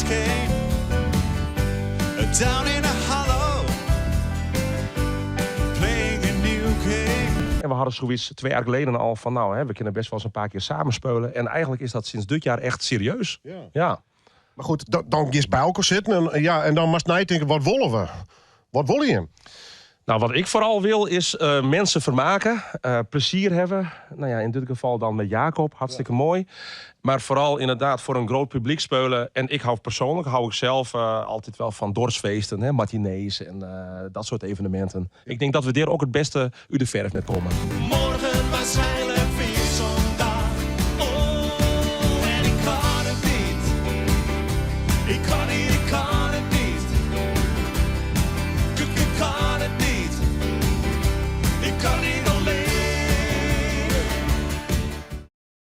just came down in a hollow, playing a new game. En we hadden zoiets 2 jaar geleden al van, nou, hè, we kunnen best wel eens een paar keer samenspelen. En eigenlijk is dat sinds dit jaar echt serieus. Ja. Maar goed, dan ga je bij elkaar zitten en dan moest je denken, wat willen we? Wat wil je? Nou, wat ik vooral wil is mensen vermaken, plezier hebben. Nou ja, in dit geval dan met Jacob, hartstikke mooi. Maar vooral inderdaad voor een groot publiek spelen. En ik hou ik zelf altijd wel van dorpsfeesten, hè, matinees en dat soort evenementen. Ik denk dat we daar ook het beste uit de verf mee komen. Morgen waarschijnlijk